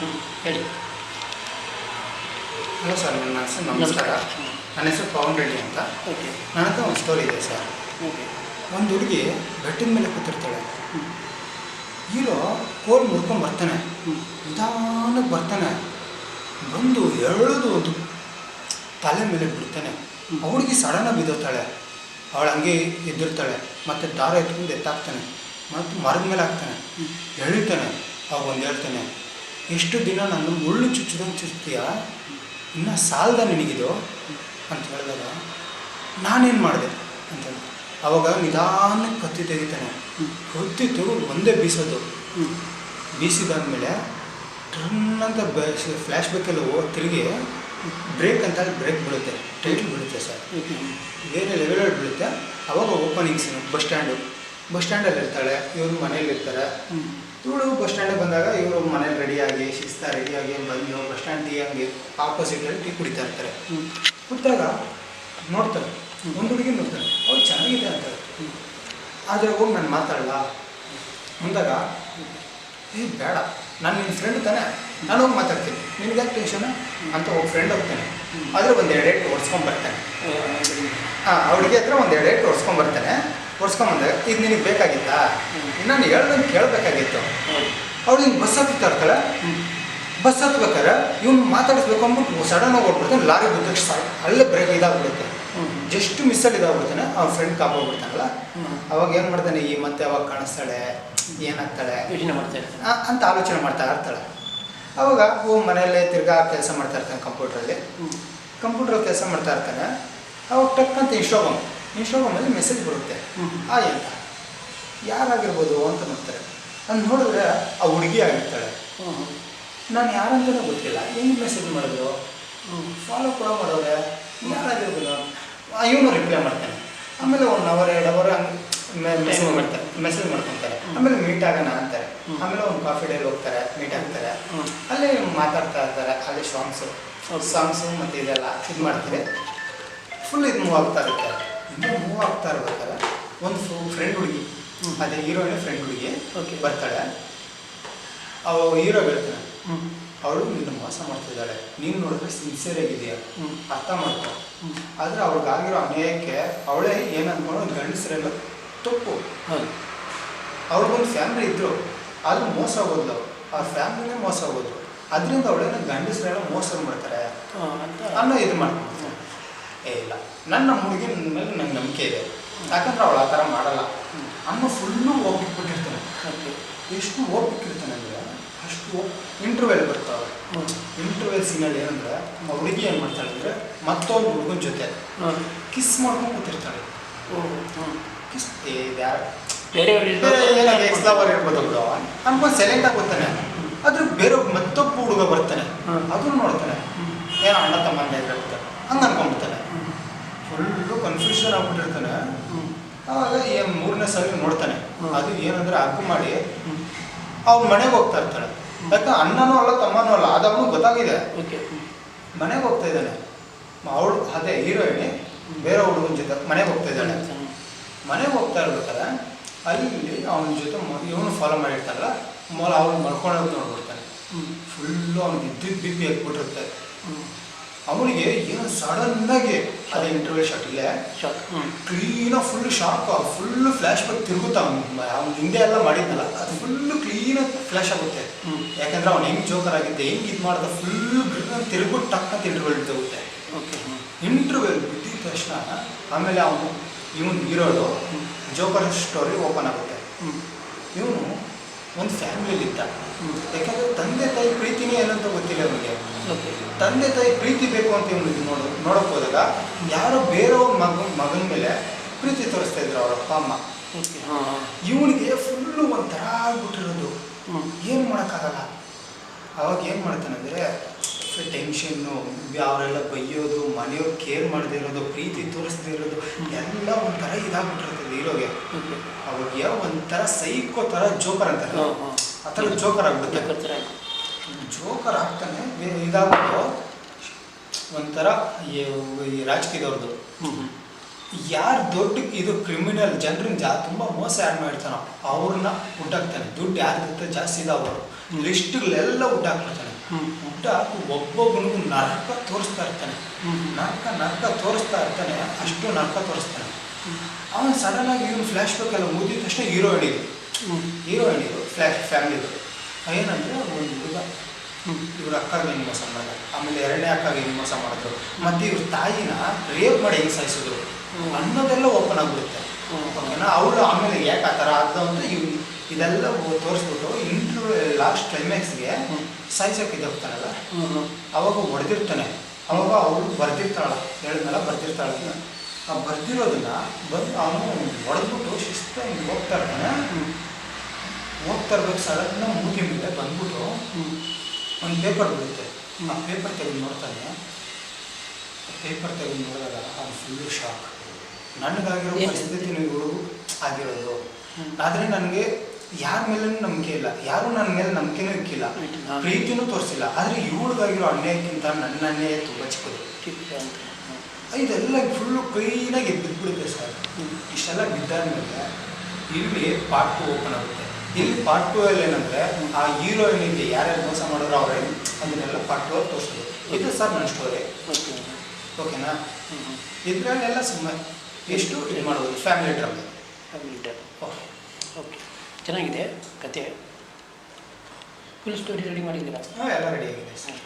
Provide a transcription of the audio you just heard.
ಹೇಳಿ. Hello sir, ನನ್ನ ಹೆಸರು ನಮಸ್ಕಾರ. ನನ್ನ ಹೆಸರು ಪವನ್ ರೆಡ್ಡಿ ಅಂತ. ಓಕೆ. ನನ್ನ ಹತ್ರ ಒಂದು ಸ್ಟೋರಿ ಇದೆ ಸರ್. ಓಕೆ. ಒಂದು ಹುಡುಗಿ ಬೆಟ್ಟದ ಮೇಲೆ ಕೂತಿರ್ತಾಳೆ. ಹೀರೋ ಕೋಲ್ ಮುಡ್ಕೊಂಡು ಬರ್ತಾನೆ, ನಿಧಾನಕ್ಕೆ ಬರ್ತಾನೆ, ಬಂದು ಎಳೆದು ಒಂದು ತಲೆ ಮೇಲೆ ಬಿಡ್ತಾನೆ. ಆ ಹುಡುಗಿ ಸಡನ್ನಾಗಿ ಬಿದ್ದೋಗ್ತಾಳೆ. ಅವಳು ಹಂಗೆ ಎದ್ದಿರ್ತಾಳೆ, ಮತ್ತು ದಾರ ಎತ್ಕೊಂಡು ಎತ್ತಾಕ್ತಾನೆ, ಮತ್ತು ಮರದ ಮೇಲೆ ಹಾಕ್ತಾನೆ, ಎಳಿತಾನೆ. ಅವಾಗ ಒಂದು ಹೇಳ್ತಾನೆ, ಎಷ್ಟು ದಿನ ನನ್ನ ಮುಳ್ಳು ಚುಚ್ಚಿದಂಗೆ ಚುಚ್ತೀಯ, ಇನ್ನೂ ಸಾಲದ ನಿನಗಿದು ಅಂತ ಹೇಳಿದಾಗ ನಾನೇನು ಮಾಡಿದೆ ಅಂತ ಹೇಳಿ ಅವಾಗ ನಿಧಾನಕ್ಕೆ ಕತ್ತಿ ತೆಗಿತಾನೆ. ಕತ್ತಿ ತೆಗೆದು ಒಂದೇ ಬೀಸೋದು. ಬೀಸಿದಾದ್ಮೇಲೆ ಟ್ರನ್ ಅಂತ ಫ್ಲ್ಯಾಶ್ ಬ್ಯಾಕೆಲ್ಲ ತಿರುಗಿ ಬ್ರೇಕ್ ಅಂತ ಹೇಳಿ ಬ್ರೇಕ್ ಬೀಳುತ್ತೆ, ಟೈಟ್ಲ್ ಬೀಳುತ್ತೆ ಸರ್, ಬೇರೆ ಲೆವೆಲಲ್ಲಿ ಬೀಳುತ್ತೆ. ಅವಾಗ ಓಪನಿಂಗ್ ಸೀನು. ಬಸ್ ಸ್ಟ್ಯಾಂಡಲ್ಲಿ ಇರ್ತಾಳೆ, ಇವರು ಮನೇಲಿ ಇರ್ತಾರೆ. ಇವಳು ಬಸ್ ಸ್ಟ್ಯಾಂಡಿಗೆ ಬಂದಾಗ ಇವರು ಮನೇಲಿ ರೆಡಿಯಾಗಿ ರೆಡಿಯಾಗಿ ಬಂದು ಬಸ್ ಸ್ಟ್ಯಾಂಡ್ ಟೀ ಹಂಗೆ ಆಪೋಸಿಟಲ್ಲಿ ಟೀ ಕುಡಿತಾ ಇರ್ತಾರೆ. ಕುಡಿದಾಗ ನೋಡ್ತಾರೆ, ಒಂದು ಹುಡುಗಿ ನೋಡ್ತಾರೆ, ಅವ್ರು ಚೆನ್ನಾಗಿದೆ ಅಂತಾರೆ. ಆದರೆ ಹೋಗಿ ನಾನು ಮಾತಾಡಲ್ಲ ಅಂದಾಗ, ಬೇಡ, ನಾನು ನಿನ್ನ ಫ್ರೆಂಡ್ ತಾನೆ, ನಾನು ಹೋಗಿ ಮಾತಾಡ್ತೀನಿ, ನಿನ್ಗೆ ಯಾಕೆ ಟೆನ್ಷನ್ ಅಂತ ಹೋಗಿ ಫ್ರೆಂಡ್ ಹೋಗ್ತಾನೆ. ಆದರೆ ಒಂದು ಎರಡೇಟು ಓಡಿಸ್ಕೊಂಬರ್ತಾನೆ. ಅವಳಿಗೆ ಹತ್ರ ಒಂದು ಎರಡೇಟು ಓಡಿಸ್ಕೊಂಬರ್ತಾನೆ. ಓಡಿಸ್ಕೊಂಬಂದಾಗ ಇದು ನಿನಗೆ ಬೇಕಾಗಿತ್ತಾ, ನಾನು ಹೇಳ್ದಂಗೆ ಕೇಳಬೇಕಾಗಿತ್ತು. ಅವಳು ಹಿಂಗೆ ಬಸ್ ಹತ್ತುತ್ತಾ ಇರ್ತಾಳೆ. ಬಸ್ ಹತ್ಬೇಕಾದ್ರೆ ಇವ್ನು ಮಾತಾಡಿಸ್ಬೇಕು ಅಂದ್ಬಿಟ್ಟು ಸಡನ್ನಾಗಿ ಓಡ್ಬಿಡ್ತಾನೆ. ಲಾರಿ ಬಿದ್ದಕ್ಕೆ ಅಲ್ಲೇ ಬ್ರೇಕ್ ಇದಾಗ್ಬಿಡುತ್ತೆ. ಜಸ್ಟ್ ಮಿಸ್ಸಲ್ಲಿ ಇದಾಗ್ಬಿಡ್ತಾನೆ. ಅವ್ನ ಫ್ರೆಂಡ್ ಕಾಪಾಡ್ಬಿಡ್ತಾನಲ್ಲ, ಅವಾಗ ಏನು ಮಾಡ್ತಾನೆ, ಈ ಮತ್ತೆ ಅವಾಗ ಕಾಣಿಸ್ತಾಳೆ, ಏನಾಗ್ತಾಳೆ ಅಂತ ಆಲೋಚನೆ ಮಾಡ್ತಾ ಇರ್ತಾಳೆ. ಅವಾಗ ಮನೆಯಲ್ಲೇ ತಿರ್ಗಾ ಕೆಲಸ ಮಾಡ್ತಾ ಇರ್ತಾನೆ. ಕಂಪ್ಯೂಟ್ರಲ್ಲಿ ಕೆಲಸ ಮಾಡ್ತಾ ಇರ್ತಾನೆ. ಅವಾಗ ಟಕ್ಕಂತ ಇನ್ಸ್ಟಾಗ್ರಾಮಲ್ಲಿ ಮೆಸೇಜ್ ಬರುತ್ತೆ. ಅಂತ ಯಾರಾಗಿರ್ಬೋದು ಅಂತ ನೋಡ್ತಾರೆ. ಅದು ನೋಡಿದ್ರೆ ಆ ಹುಡುಗಿ ಆಗಿರ್ತಾಳೆ. ನಾನು ಯಾರಂತಲೇ ಗೊತ್ತಿಲ್ಲ, ಹೆಂಗೆ ಮೆಸೇಜ್ ಮಾಡಿದ್ರು, ಫಾಲೋ ಕೂಡ ಮಾಡೋರೆ, ಯಾರಾಗಿರ್ಬೋದು. ಇವನು ರಿಪ್ಲೈ ಮಾಡ್ತಾನೆ. ಆಮೇಲೆ 1 ಅವರ್ 2 ಅವರ್ ಹಂಗೆ ಮೆಸೇಜ್ ಮಾಡ್ಕೊತಾರೆ. ಆಮೇಲೆ ಮೀಟ್ ಆಗೋಣ ಅಂತಾರೆ. ಆಮೇಲೆ ಒಂದು ಕಾಫಿ ಡೇಲಿ ಹೋಗ್ತಾರೆ, ಮೀಟ್ ಆಗ್ತಾರೆ. ಅಲ್ಲೇ ಮಾತಾಡ್ತಾ ಇರ್ತಾರೆ. ಅಲ್ಲೇ ಸಾಂಗ್ಸು ಮತ್ತು ಇದೆಲ್ಲ ಇದು ಮಾಡ್ತಾರೆ. ಫುಲ್ ಇದು ಮೂವ್ ಆಗ್ತಾ ಇರುತ್ತೆ. ಮೂವ್ ಆಗ್ತಾ ಇರ್ಬೇಕಾದ್ರೆ ಒಂದು ಫ್ರೆಂಡ್ ಹುಡುಗಿ, ಅದೇ ಹೀರೋಯಿನ್ ಫ್ರೆಂಡ್ ಹುಡುಗಿ ಬರ್ತಾಳೆ. ಅವಳು ಹೀರೋ ಹೇಳ್ತಾನೆ, ಅವಳು ನಿನ್ನ ಮೋಸ ಮಾಡ್ತಿದ್ದಾಳೆ, ನೀನು ನೋಡಿದ್ರೆ ಸಿನ್ಸಿಯರ್ ಆಗಿದೆಯಾ, ಅರ್ಥ ಮಾಡ್ಕೊ. ಆದರೆ ಅವ್ಳಿಗಾಗಿರೋ ಅನ್ಯಾಯಕ್ಕೆ ಅವಳೇ ಏನಂದ್ಕೊಂಡು ಗಂಡಸರೆಲ್ಲ ತಪ್ಪು. ಅವ್ರಿಗೊಂದು ಫ್ಯಾಮಿಲಿ ಇದ್ದರು, ಆದರೂ ಮೋಸ ಹೋದ್ಲು. ಅವ್ರ ಫ್ಯಾಮಿಲಿನೇ ಮೋಸ ಹೋದ್ರು. ಅದರಿಂದ ಅವಳೇನೋ ಗಂಡಸರೆಲ್ಲ ಮೋಸ ಮಾಡ್ತಾರೆ ಅನ್ನೋ ಇದು ಮಾಡ್ಕೊಂಡು, ಇಲ್ಲ ನನ್ನ ಹುಡುಗಿನ ಮೇಲೆ ನಂಗೆ ನಂಬಿಕೆ ಇದೆ, ಯಾಕಂದ್ರೆ ಅವಳು ಆ ಥರ ಮಾಡಲ್ಲ ಅನ್ನೋ ಫುಲ್ಲು ಹೋಗ್ಬಿಟ್ಟಿರ್ತಾನೆ. ಎಷ್ಟು ಹೋಗ್ಬಿಟ್ಟಿರ್ತಾನೆ ಅಂದರೆ ಅಷ್ಟು ಇಂಟರ್ವೆಲ್ ಬರ್ತಾವೆ. ಇಂಟರ್ವೆಲ್ ಸೀನಲ್ಲಿ ಏನಂದ್ರೆ ಆ ಹುಡುಗಿ ಏನು ಮಾಡ್ತಾಳೆ ಅಂದರೆ ಮತ್ತೊಂದು ಹುಡುಗನ ಜೊತೆ ಕಿಸ್ ಮಾಡ್ಕೊಂಡು ಕೂತಿರ್ತಾಳೆ. ಕಿಸ್ ಎಕ್ಸ್ಲವರ್ ಇರ್ಬೋದು ಬಿಡು ಅನ್ಕೊಂಡು ಸೈಲೆಂಟಾಗಿ ಬರ್ತಾನೆ. ಆದ್ರೆ ಬೇರೆ ಮತ್ತೊಬ್ಬ ಹುಡುಗ ಬರ್ತಾನೆ, ಅದನ್ನು ನೋಡ್ತಾನೆ, ಏನೋ ಅಣ್ಣ ತಮ್ಮಂದ ಇರ್ತಾರೆ ಹಂಗೆ ಅನ್ಕೊಂಡ್ಬಿಡ್ತಾನೆ. Full confusion ಆಗ್ಬಿಟ್ಟಿರ್ತಾನೆ. ಆವಾಗ ಏನು 3ನೇ ಸಲ ನೋಡ್ತಾನೆ. ಅದು ಏನಂದ್ರೆ ಹಗ್ಗು ಮಾಡಿ ಅವ್ನ ಮನೆಗೆ ಹೋಗ್ತಾ ಇರ್ತಾಳೆ. ಯಾಕೆ ಅಣ್ಣನೂ ಅಲ್ಲ ತಮ್ಮನೂ ಅಲ್ಲ, ಅದು ಅವನು ಗೊತ್ತಾಗಿದೆ. ಮನೆಗೆ ಹೋಗ್ತಾ ಇದ್ದಾನೆ. ಅವಳು ಅದೇ ಹೀರೋಯಿನಿ ಬೇರೆ ಹುಡುಗನ ಜೊತೆ ಮನೆಗೆ ಹೋಗ್ತಾ ಇದ್ದಾಳೆ. ಮನೆಗೆ ಹೋಗ್ತಾ ಇರ್ಬೇಕಾದ್ರೆ ಅಲ್ಲಿ ಅವನ ಜೊತೆ ಇವನು ಫಾಲೋ ಮಾಡಿರ್ತಾರಲ್ಲ, ಅವ್ನು ಮಲ್ಕೊಳ್ಳೋದು ನೋಡ್ಬಿಡ್ತಾನೆ. ಫುಲ್ಲು ಅವ್ನಿಗೆ ಇದ್ದಿದ್ದು ಬಿ ಪಿ ಹಾಕ್ಬಿಟ್ಟಿರುತ್ತೆ. ಅವನಿಗೆ ಏನು ಸಡನ್ನಾಗಿ ಅದೇ ಇಂಟರ್ವ್ಯೂ ಶಾಟ್ ಇಲ್ಲೇ ಕ್ಲೀನಾಗಿ full shock, full flash back ತಿರುಗುತ್ತಾ. ಅವ್ನು ಹಿಂದೆ ಎಲ್ಲ ಮಾಡಿದ್ನಲ್ಲ, ಅದು ಫುಲ್ಲು ಕ್ಲೀನಾಗಿ ಫ್ಲ್ಯಾಶ್ ಆಗುತ್ತೆ. ಯಾಕಂದ್ರೆ ಅವ್ನು ಹೆಂಗೆ ಜೋಕರ್ ಆಗಿದ್ದೆ, ಹೆಂಗೆ ಇದು ಮಾಡ್ದೆ, ಫುಲ್ಲು ತಿರುಗು ಟಕ್ ಅಂತ ಇಂಟರ್ವ್ಯೂಲ್ ಬಿದ್ದೋಗುತ್ತೆ. ಇಂಟರ್ವ್ಯೂಲ್ ಬಿದ್ದಿದ ತಕ್ಷಣ ಆಮೇಲೆ ಇವನು ಹೀರೋದು ಜೋಕರ್ ಸ್ಟೋರಿ ಓಪನ್ ಆಗುತ್ತೆ. ಇವನು ಒಂದು ಫ್ಯಾಮಿಲಿಲಿದ್ದ. ಯಾಕಂದರೆ ತಂದೆ ತಾಯಿ ಪ್ರೀತಿನೇ ಏನಂತ ಗೊತ್ತಿಲ್ಲ ಅವನಿಗೆ. ತಂದೆ ತಾಯಿ ಪ್ರೀತಿ ಬೇಕು ಅಂತ ಇವನಿಗೆ ನೋಡೋಕೆ ಹೋದಾಗ ಯಾರೋ ಬೇರೆಯವ್ರ ಮಗನ ಮೇಲೆ ಪ್ರೀತಿ ತೋರಿಸ್ತಾ ಇದ್ರು ಅವ್ರ ಅಪ್ಪ ಅಮ್ಮ. ಇವನಿಗೆ ಫುಲ್ಲು ಒಂಥರ ಆಗ್ಬಿಟ್ಟಿರೋದು, ಏನು ಮಾಡೋಕ್ಕಾಗಲ್ಲ. ಅವಾಗ ಏನು ಮಾಡ್ತಾನಂದರೆ ಟೆನ್ಷನ್ನು, ಅವರೆಲ್ಲ ಬೈಯೋದು, ಮನೆಯವ್ರು ಕೇರ್ ಮಾಡದೇ ಇರೋದು, ಪ್ರೀತಿ ತೋರಿಸದೇ ಇರೋದು ಎಲ್ಲ ಒಂಥರ ಇದಾಗ್ಬಿಟ್ಟಿರ್ತದೆ ಹೀರೋಗೆ. ಅವಾಗ ಒಂಥರ ಸೈಕೋ ಥರ ಜೋಕರ್ ಅಂತಾರೆ, ಆ ಥರ ಜೋಕರ್ ಆಗ್ಬಿಡುತ್ತೆ. ಜೋಕರ್ ಆಗ್ತಾನೆ ಇದಾಗ್ಬಿಟ್ಟು ಒಂಥರ ಈ ರಾಜಕೀಯದವ್ರದ್ದು ಯಾರು ದೊಡ್ಡ ಇದು ಕ್ರಿಮಿನಲ್ ಜನರನ್ನ ತುಂಬ ಮೋಸ ಯಾರು ಮಾಡಿರ್ತಾನೋ ಅವ್ರನ್ನ ಹುಟ್ಟಾಕ್ತಾನೆ. ದುಡ್ಡು ಯಾರಿಗಿರುತ್ತೆ ಜಾಸ್ತಿ ಇದಾವರು ಲಿಸ್ಟ್ಗಳೆಲ್ಲ ಊಟ ಹಾಕ್ಬಿಡ್ತಾನೆ. ಊಟ ಹಾಕಿ ಒಬ್ಬೊಬ್ಬನಿಗೂ ನರಕ ತೋರಿಸ್ತಾ ಇರ್ತಾನೆ. ನರಕ ತೋರಿಸ್ತಾ ಇರ್ತಾನೆ, ಅಷ್ಟು ನರಕ ತೋರಿಸ್ತಾನೆ. ಅವನು ಸಡನ್ ಆಗಿ ಇವನು ಫ್ಲ್ಯಾಶ್ ಬ್ಯಾಕ್ ಎಲ್ಲ ಮುಗಿದ ತಕ್ಷಣ ಹೀರೋ ಹಿಡಿದು ಫ್ಯಾಮಿಲಿದು ಏನಂದರೆ ಒಂದು ಹುಡುಗ ಇವ್ರ ಅಕ್ಕಾಗೆ ಏನು ಮೋಸ ಮಾಡಿದ, ಆಮೇಲೆ ಎರಡನೇ ಅಕ್ಕಾಗೆ ಏನು ಮೋಸ ಮಾಡಿದ್ರು, ಮತ್ತು ಇವ್ರ ತಾಯಿನ ರೇಪ್ ಮಾಡಿ ಹೆಂಗೆ ಸಾಯಿಸಿದ್ರು ಅನ್ನೋದೆಲ್ಲ ಓಪನ್ ಆಗಿಬಿಡುತ್ತೆ. ಓಕೆನಾ? ಅವಳು ಆಮೇಲೆ ಯಾಕೆ ಆ ಥರ ಆದ ಅಂತ ಇದೆಲ್ಲ ತೋರಿಸ್ಬಿಟ್ಟು ಲಾಸ್ಟ್ ಕ್ಲೈಮ್ಯಾಕ್ಸ್ಗೆ ಸಾಯಿಸೋಕೆ ಇದಾಗ್ತಾನಲ್ಲ, ಅವಾಗ ಹೊಡೆದಿರ್ತಾನೆ. ಅವಾಗ ಅವಳು ಬರ್ದಿರ್ತಾಳ, ಹೇಳಿದ್ನಲ್ಲ ಬರ್ದಿರ್ತಾಳೆ. ಆ ಬರ್ದಿರೋದನ್ನ ಬಂದು ಅವನು ಹೊಡೆದ್ಬಿಟ್ಟು ಶಿಸ್ತಾಗಿ ಹೋಗ್ತಾ ಇರ್ಬೇಕು. ಸಡನ್ನ ಮೂತಿ ಮೇಲೆ ಬಂದ್ಬಿಟ್ಟು ಒಂದು ಪೇಪರ್ ಬೀಳುತ್ತೆ. ಆ ಪೇಪರ್ ತೆಗೆದು ನೋಡ್ತಾನೆ. ಪೇಪರ್ ತೆಗೆದು ನೋಡಿದಾಗ ಅವ್ನು ಫುಲ್ಲು ಶಾಕ್. ನನಗಾಗಿರೋ ಪರಿಸ್ಥಿತಿ ಇವಳು ಆಗಿರೋದು. ಆದರೆ ನನಗೆ ಯಾರ ಮೇಲೂ ನಂಬಿಕೆ ಇಲ್ಲ, ಯಾರೂ ನನ್ನ ಮೇಲೆ ನಂಬಿಕೆನೂ ಇಕ್ಕಿಲ್ಲ, ಪ್ರೀತಿನೂ ತೋರಿಸಿಲ್ಲ. ಆದರೆ ಇವಳಿಗಾಗಿರೋ ಅನ್ಯಾಯಕ್ಕಿಂತ ನನ್ನ ಅನ್ಯಾಯ ತುಂಬ ಚಿಕ್ಕದು. ಇದೆಲ್ಲ ಫುಲ್ಲು ಕ್ಲೀನಾಗಿ ಬಿದ್ದುಬಿಡುತ್ತೆ ಸರ್. ಇಷ್ಟೆಲ್ಲ ಬಿದ್ದಾದ್ಮೇಲೆ ಇಲ್ಲಿ ಪಾರ್ಟ್ 2 ಓಪನ್ ಆಗುತ್ತೆ. ಇಲ್ಲಿ ಪಾರ್ಟ್ 2 ಅಲ್ಲಿ ಏನಂದರೆ ಆ ಹೀರೋಯಿನಿಗೆ ಯಾರ್ಯಾರು ಮೋಸ ಮಾಡೋರು ಅವರೇ ಅದನ್ನೆಲ್ಲ ಪಾರ್ಟ್ 2 ಅಲ್ಲಿ ತೋರಿಸೋದು. ಇದು ಸರ್ ನನ್ನ ಸ್ಟೋರಿ. ಓಕೆನಾ? ಇದರಲ್ಲೆಲ್ಲ ಸುಮ್ಮನೆ ಎಷ್ಟು ಇದು ಮಾಡ್ಬೋದು, ಫ್ಯಾಮಿಲಿ ಡ್ರಾಮಾ. ಓಕೆ ಓಕೆ, ಚೆನ್ನಾಗಿದೆ ಕತೆ. ಫುಲ್ ಸ್ಟೋರಿ ರೆಡಿ ಮಾಡಿದ್ದೀರಾ? ಹಾಂ, ಎಲ್ಲ ರೆಡಿ ಆಗಿದೆ ಸರ್.